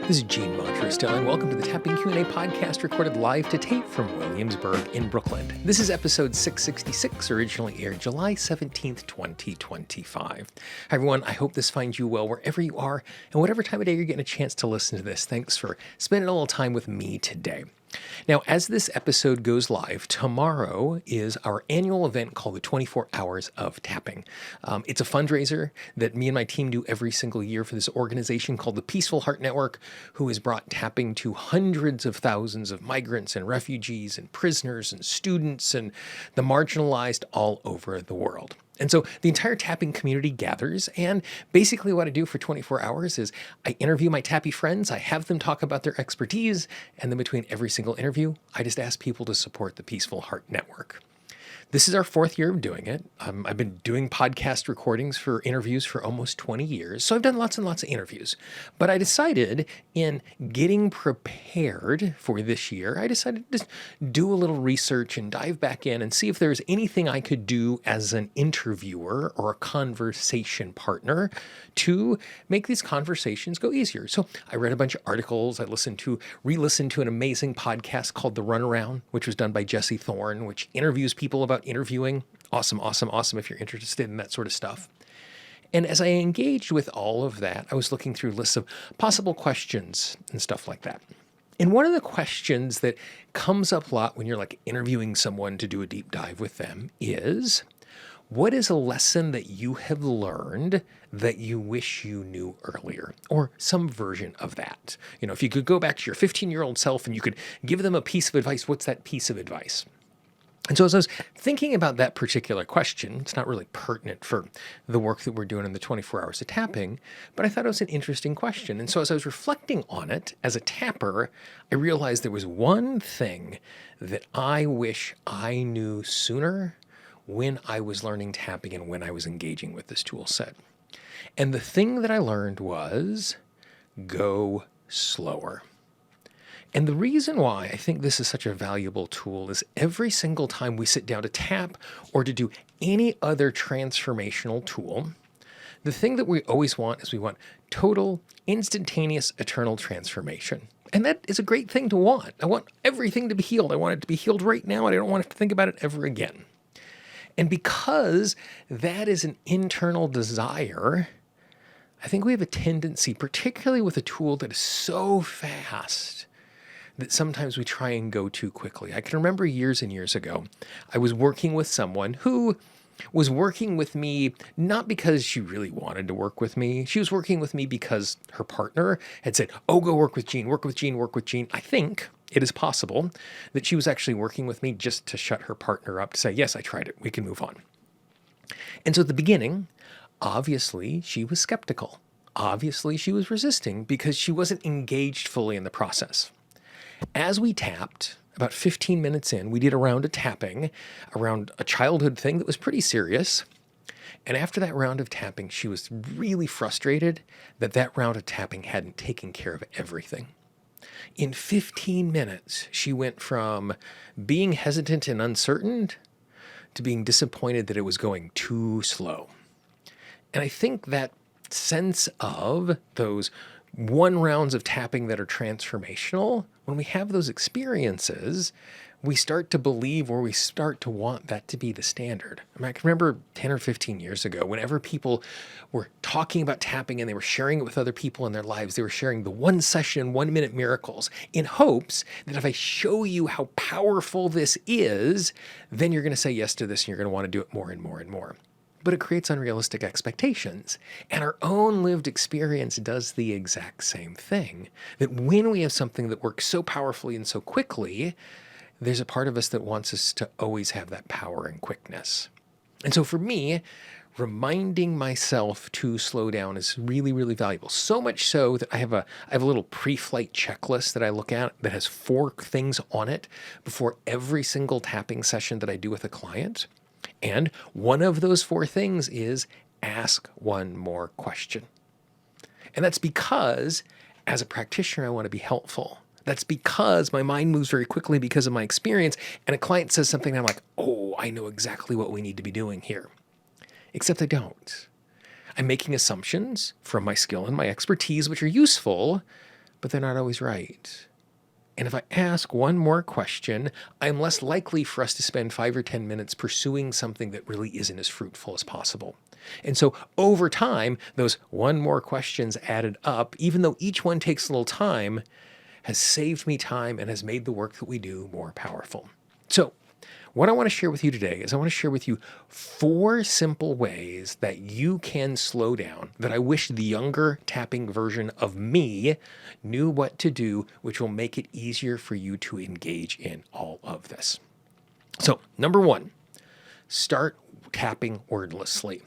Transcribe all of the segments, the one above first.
This is Gene Monterastelli, and welcome to the Tapping Q&A podcast recorded live to tape from Williamsburg in Brooklyn. This is episode 666, originally aired July 17th, 2025. Hi everyone, I hope this finds you well wherever you are and whatever time of day you're getting a chance to listen to this. Thanks for spending a little time with me today. Now, as this episode goes live, tomorrow is our annual event called the 24 Hours of Tapping. It's a fundraiser that me and my team do every single year for this organization called the Peaceful Heart Network, who has brought tapping to hundreds of thousands of migrants and refugees and prisoners and students and the marginalized all over the world. And so the entire tapping community gathers, and basically what I do for 24 hours is I interview my tappy friends, I have them talk about their expertise, and then between every single interview, I just ask people to support the Peaceful Heart Network. This is our fourth year of doing it. I've been doing podcast recordings for interviews for almost 20 years, so I've done lots and lots of interviews. But I decided in getting prepared for this year, I decided to just do a little research and dive back in and see if there's anything I could do as an interviewer or a conversation partner to make these conversations go easier. So I read a bunch of articles. I re-listened to an amazing podcast called The Runaround, which was done by Jesse Thorne, which interviews people about interviewing. Awesome if you're interested in that sort of stuff. And as I engaged with all of that, I was looking through lists of possible questions and stuff like that. And one of the questions that comes up a lot when you're like interviewing someone to do a deep dive with them is, what is a lesson that you have learned that you wish you knew earlier? Or some version of that. You know, if you could go back to your 15-year-old self and you could give them a piece of advice, what's that piece of advice? And so as I was thinking about that particular question, it's not really pertinent for the work that we're doing in the 24 hours of tapping, but I thought it was an interesting question. And so as I was reflecting on it as a tapper, I realized there was one thing that I wish I knew sooner when I was learning tapping and when I was engaging with this tool set. And the thing that I learned was go slower. And the reason why I think this is such a valuable tool is every single time we sit down to tap or to do any other transformational tool, the thing that we always want is we want total, instantaneous, eternal transformation. And that is a great thing to want. I want everything to be healed. I want it to be healed right now, and I don't want to think about it ever again. And because that is an internal desire, I think we have a tendency, particularly with a tool that is so fast, that sometimes we try and go too quickly. I can remember years and years ago, I was working with someone who was working with me not because she really wanted to work with me. She was working with me because her partner had said, oh, go work with Gene, work with Gene, work with Gene. I think it is possible that she was actually working with me just to shut her partner up, to say, yes, I tried it, we can move on. And so at the beginning, obviously she was skeptical. Obviously she was resisting because she wasn't engaged fully in the process. As we tapped, about 15 minutes in, we did a round of tapping around a childhood thing that was pretty serious. And after that round of tapping, she was really frustrated that that round of tapping hadn't taken care of everything. In 15 minutes, she went from being hesitant and uncertain to being disappointed that it was going too slow. And I think that sense of those one rounds of tapping that are transformational, when we have those experiences, we start to believe or we start to want that to be the standard. I mean, I can remember 10 or 15 years ago, whenever people were talking about tapping and they were sharing it with other people in their lives, they were sharing the 1 session, 1 minute miracles in hopes that if I show you how powerful this is, then you're going to say yes to this and you're going to want to do it more and more and more. But it creates unrealistic expectations. And our own lived experience does the exact same thing. That when we have something that works so powerfully and so quickly, there's a part of us that wants us to always have that power and quickness. And so for me, reminding myself to slow down is really, really valuable. So much so that I have a little pre-flight checklist that I look at that has 4 things on it before every single tapping session that I do with a client. And one of those 4 things is ask one more question. And that's because as a practitioner, I want to be helpful. That's because my mind moves very quickly because of my experience. And a client says something and I'm like, oh, I know exactly what we need to be doing here. Except I don't. I'm making assumptions from my skill and my expertise, which are useful, but they're not always right. And if I ask one more question, I'm less likely for us to spend 5 or 10 minutes pursuing something that really isn't as fruitful as possible. And so over time, those one more questions added up, even though each one takes a little time, has saved me time and has made the work that we do more powerful. So what I want to share with you today is I want to share with you 4 simple ways that you can slow down, that I wish the younger tapping version of me knew what to do, which will make it easier for you to engage in all of this. So, number 1, start tapping wordlessly.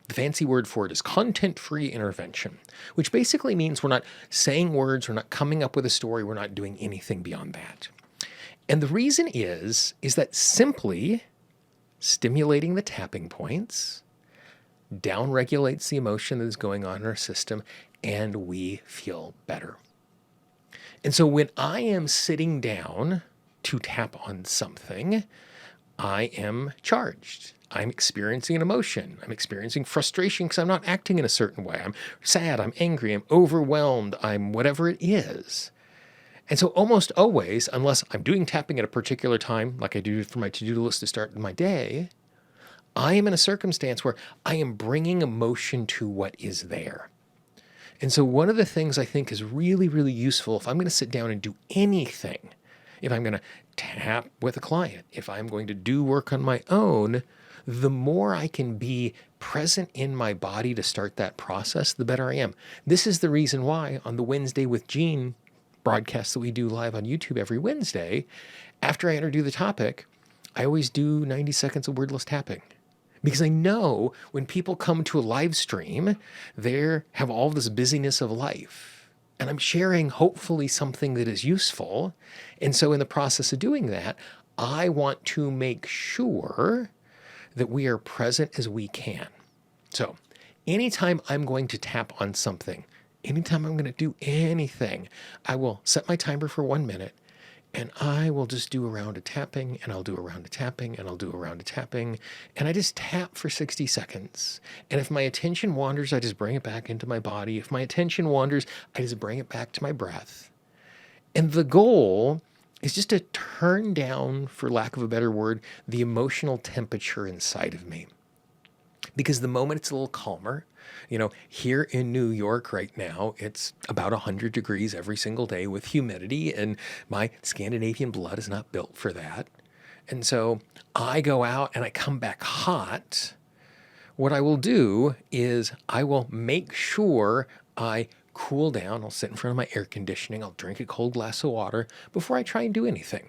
The fancy word for it is content-free intervention, which basically means we're not saying words, we're not coming up with a story, we're not doing anything beyond that. And the reason is that simply stimulating the tapping points downregulates the emotion that is going on in our system, and we feel better. And so when I am sitting down to tap on something, I am charged. I'm experiencing an emotion. I'm experiencing frustration because I'm not acting in a certain way. I'm sad, I'm angry, I'm overwhelmed, I'm whatever it is. And so almost always, unless I'm doing tapping at a particular time, like I do for my to-do list to start my day, I am in a circumstance where I am bringing emotion to what is there. And so one of the things I think is really, really useful if I'm going to sit down and do anything, if I'm going to tap with a client, if I'm going to do work on my own, the more I can be present in my body to start that process, the better I am. This is the reason why on the Wednesday with Gene broadcast that we do live on YouTube every Wednesday, after I introduce the topic, I always do 90 seconds of wordless tapping. Because I know when people come to a live stream, they have all this busyness of life. And I'm sharing hopefully something that is useful. And so in the process of doing that, I want to make sure that we are present as we can. So anytime I'm going to tap on something, anytime I'm going to do anything, I will set my timer for 1 minute and I will just do a round of tapping and I'll do a round of tapping and I'll do a round of tapping. And I just tap for 60 seconds. And if my attention wanders, I just bring it back into my body. If my attention wanders, I just bring it back to my breath. And the goal is just to turn down, for lack of a better word, the emotional temperature inside of me. Because the moment it's a little calmer, here in New York right now, it's about 100 degrees every single day with humidity, and my Scandinavian blood is not built for that. And so I go out and I come back hot. What I will do is I will make sure I cool down. I'll sit in front of my air conditioning. I'll drink a cold glass of water before I try and do anything.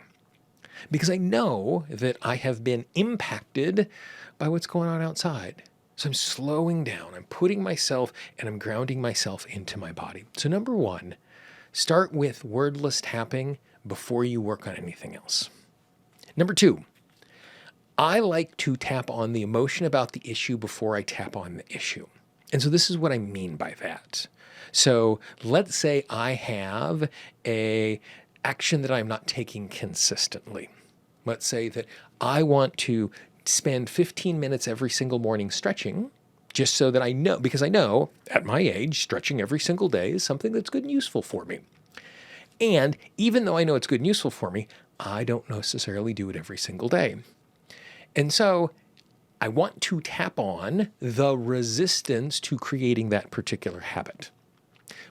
Because I know that I have been impacted by what's going on outside. So I'm slowing down, I'm putting myself and I'm grounding myself into my body. So number 1, start with wordless tapping before you work on anything else. Number 2, I like to tap on the emotion about the issue before I tap on the issue. And so this is what I mean by that. So let's say I have a action that I'm not taking consistently. Let's say that I want to spend 15 minutes every single morning stretching, just so that I know, because I know at my age, stretching every single day is something that's good and useful for me. And even though I know it's good and useful for me, I don't necessarily do it every single day. And so I want to tap on the resistance to creating that particular habit.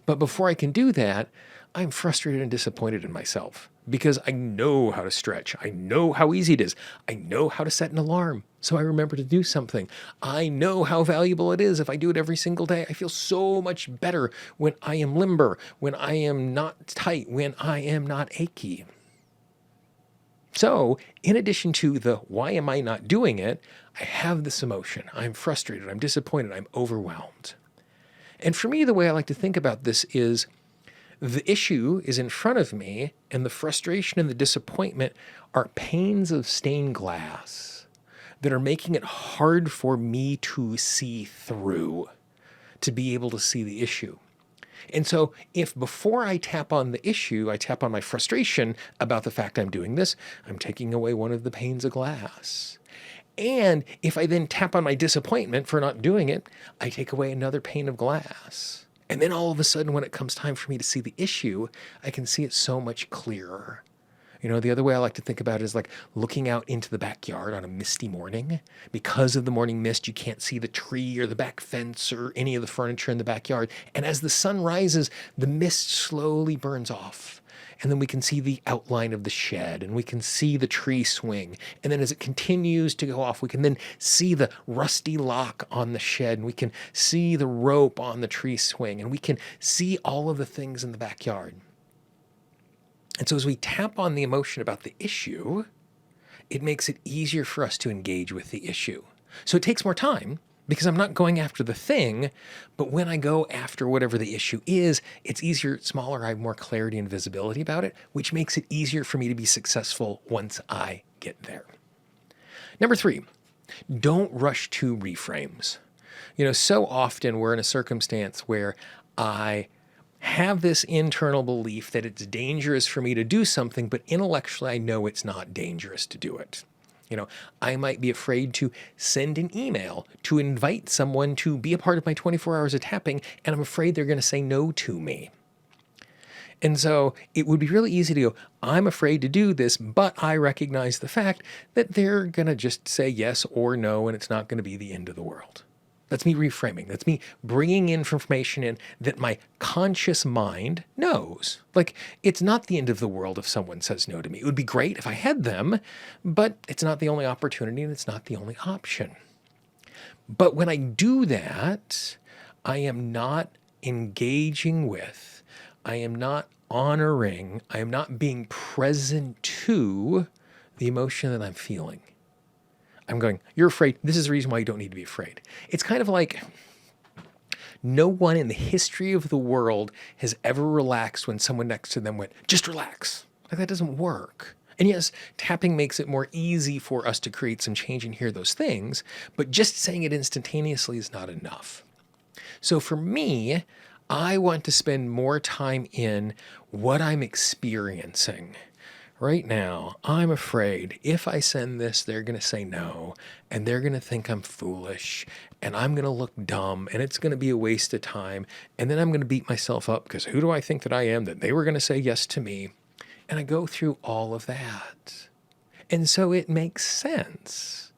But before I can do that, I'm frustrated and disappointed in myself because I know how to stretch. I know how easy it is. I know how to set an alarm so I remember to do something. I know how valuable it is if I do it every single day. I feel so much better when I am limber, when I am not tight, when I am not achy. So in addition to the why am I not doing it, I have this emotion. I'm frustrated. I'm disappointed. I'm overwhelmed. And for me, the way I like to think about this is the issue is in front of me, and the frustration and the disappointment are panes of stained glass that are making it hard for me to see through, to be able to see the issue. And so if before I tap on the issue, I tap on my frustration about the fact I'm doing this, I'm taking away one of the panes of glass. And if I then tap on my disappointment for not doing it, I take away another pane of glass. And then all of a sudden, when it comes time for me to see the issue, I can see it so much clearer. The other way I like to think about it is like looking out into the backyard on a misty morning. Because of the morning mist, you can't see the tree or the back fence or any of the furniture in the backyard. And as the sun rises, the mist slowly burns off. And then we can see the outline of the shed, and we can see the tree swing. And then as it continues to go off, we can then see the rusty lock on the shed, and we can see the rope on the tree swing, and we can see all of the things in the backyard. And so as we tap on the emotion about the issue, it makes it easier for us to engage with the issue. So it takes more time because I'm not going after the thing, but when I go after whatever the issue is, it's easier, it's smaller, I have more clarity and visibility about it, which makes it easier for me to be successful once I get there. Number 3, don't rush to reframes. So often we're in a circumstance where I have this internal belief that it's dangerous for me to do something, but intellectually I know it's not dangerous to do it. I might be afraid to send an email to invite someone to be a part of my 24 hours of tapping, and I'm afraid they're going to say no to me. And so it would be really easy to go, I'm afraid to do this, but I recognize the fact that they're going to just say yes or no, and it's not going to be the end of the world. That's me reframing. That's me bringing in information in that my conscious mind knows. Like, it's not the end of the world if someone says no to me. It would be great if I had them, but it's not the only opportunity and it's not the only option. But when I do that, I am not engaging with, I am not honoring, I am not being present to the emotion that I'm feeling. I'm going, you're afraid. This is the reason why you don't need to be afraid. It's kind of like no one in the history of the world has ever relaxed when someone next to them went, just relax. Like, that doesn't work. And yes, tapping makes it more easy for us to create some change and hear those things, but just saying it instantaneously is not enough. So for me, I want to spend more time in what I'm experiencing. Right now, I'm afraid if I send this, they're going to say no, and they're going to think I'm foolish, and I'm going to look dumb, and it's going to be a waste of time, and then I'm going to beat myself up because who do I think that I am that they were going to say yes to me? And I go through all of that. And so it makes sense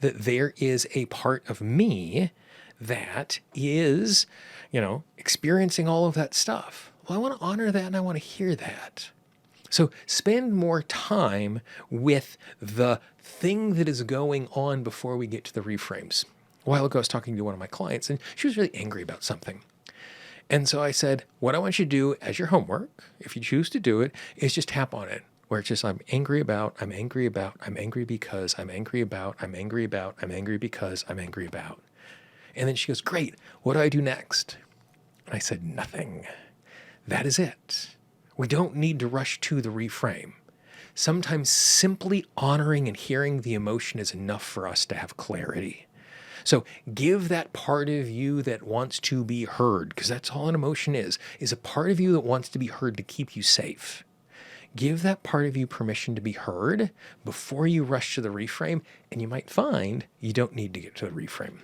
that there is a part of me that is, experiencing all of that stuff. Well, I want to honor that and I want to hear that. So spend more time with the thing that is going on before we get to the reframes. A while ago, I was talking to one of my clients, and she was really angry about something. And so I said, what I want you to do as your homework, if you choose to do it, is just tap on it, where it's just, I'm angry about, I'm angry about, I'm angry because, I'm angry about, I'm angry about, I'm angry because, I'm angry about. And then she goes, great, what do I do next? And I said, nothing. That is it. We don't need to rush to the reframe. Sometimes simply honoring and hearing the emotion is enough for us to have clarity. So give that part of you that wants to be heard, because that's all an emotion is a part of you that wants to be heard to keep you safe. Give that part of you permission to be heard before you rush to the reframe, and you might find you don't need to get to the reframe.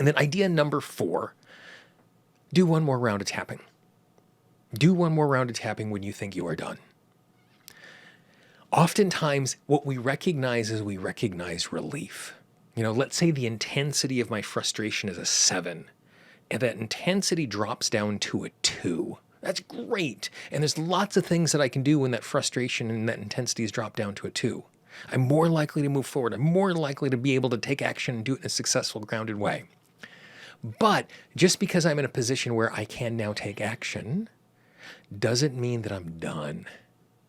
And then idea number 4, do one more round of tapping. Do one more round of tapping when you think you are done. Oftentimes, what we recognize is we recognize relief. Let's say the intensity of my frustration is a 7, and that intensity drops down to a 2. That's great. And there's lots of things that I can do when that frustration and that intensity is dropped down to a 2. I'm more likely to move forward. I'm more likely to be able to take action and do it in a successful, grounded way. But just because I'm in a position where I can now take action doesn't mean that I'm done.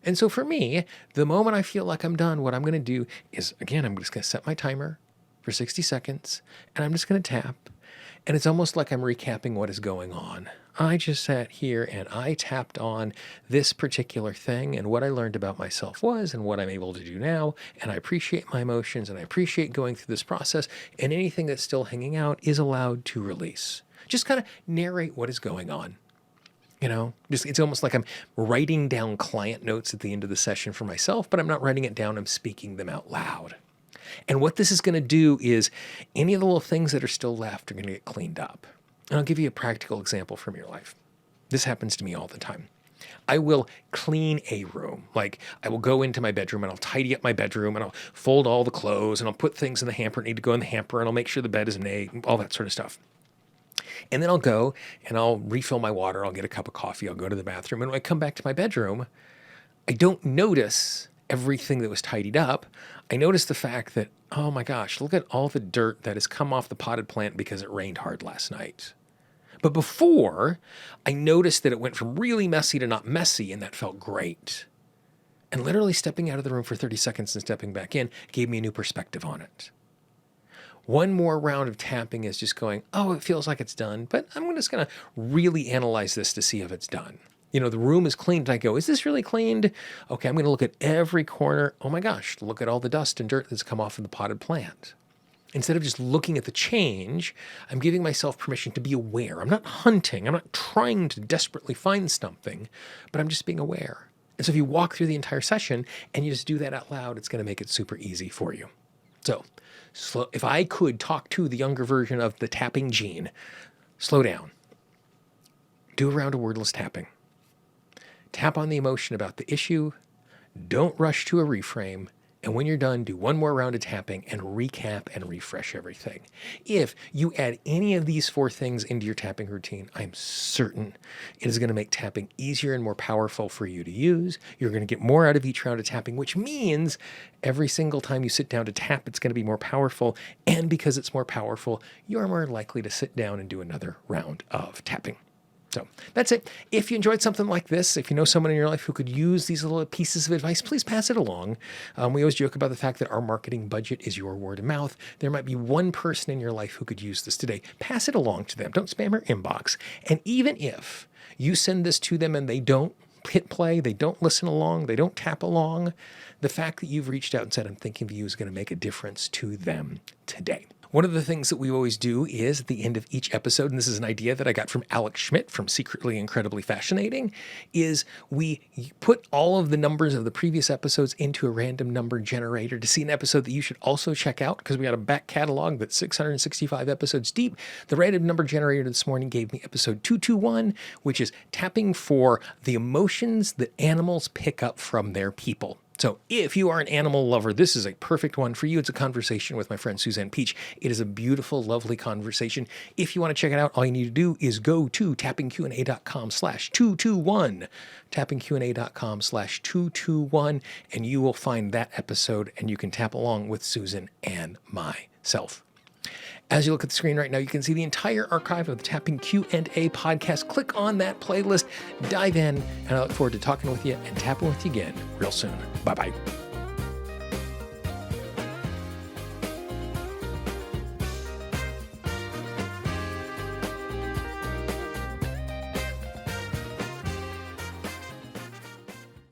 And so for me, the moment I feel like I'm done, what I'm going to do is, again, I'm just going to set my timer for 60 seconds, and I'm just going to tap. And it's almost like I'm recapping what is going on. I just sat here and I tapped on this particular thing, and what I learned about myself was, and what I'm able to do now. And I appreciate my emotions, and I appreciate going through this process, and anything that's still hanging out is allowed to release. Just kind of narrate what is going on. It's almost like I'm writing down client notes at the end of the session for myself, but I'm not writing it down, I'm speaking them out loud. And what this is going to do is any of the little things that are still left are going to get cleaned up. And I'll give you a practical example from your life. This happens to me all the time. I will clean a room. Like I will go into my bedroom and I'll tidy up my bedroom and I'll fold all the clothes and I'll put things in the hamper that need to go in the hamper and I'll make sure the bed is made, all that sort of stuff. And then I'll go and I'll refill my water. I'll get a cup of coffee. I'll go to the bathroom. And when I come back to my bedroom, I don't notice everything that was tidied up. I notice the fact that, oh my gosh, look at all the dirt that has come off the potted plant because it rained hard last night. But before, I noticed that it went from really messy to not messy, and that felt great. And literally stepping out of the room for 30 seconds and stepping back in gave me a new perspective on it. One more round of tapping is just going, oh, it feels like it's done, but I'm just going to really analyze this to see if it's done. The room is cleaned, and I go, is this really cleaned? Okay, I'm going to look at every corner. Oh my gosh, look at all the dust and dirt that's come off of the potted plant. Instead of just looking at the change, I'm giving myself permission to be aware. I'm not hunting. I'm not trying to desperately find something, but I'm just being aware. And so if you walk through the entire session and you just do that out loud, it's going to make it super easy for you. So if I could talk to the younger version of the tapping gene, slow down. Do a round of wordless tapping. Tap on the emotion about the issue. Don't rush to a reframe. And when you're done, do one more round of tapping and recap and refresh everything. If you add any of these 4 things into your tapping routine, I'm certain it is going to make tapping easier and more powerful for you to use. You're going to get more out of each round of tapping, which means every single time you sit down to tap, it's going to be more powerful. And because it's more powerful, you're more likely to sit down and do another round of tapping. So that's it. If you enjoyed something like this, if you know someone in your life who could use these little pieces of advice, please pass it along. We always joke about the fact that our marketing budget is your word of mouth. There might be one person in your life who could use this today. Pass it along to them. Don't spam our inbox. And even if you send this to them and they don't hit play, they don't listen along, they don't tap along, the fact that you've reached out and said, I'm thinking of you, is going to make a difference to them today. One of the things that we always do is at the end of each episode, and this is an idea that I got from Alex Schmidt from Secretly Incredibly Fascinating, is we put all of the numbers of the previous episodes into a random number generator to see an episode that you should also check out, because we got a back catalog that's 665 episodes deep. The random number generator this morning gave me episode 221, which is tapping for the emotions that animals pick up from their people. So if you are an animal lover, this is a perfect one for you. It's a conversation with my friend Suzanne Peach. It is a beautiful, lovely conversation. If you want to check it out, all you need to do is go to tappingqanda.com/221, tappingqanda.com/221, and you will find that episode and you can tap along with Susan and myself. As you look at the screen right now, you can see the entire archive of the Tapping Q&A podcast. Click on that playlist, dive in, and I look forward to talking with you and tapping with you again real soon. Bye-bye.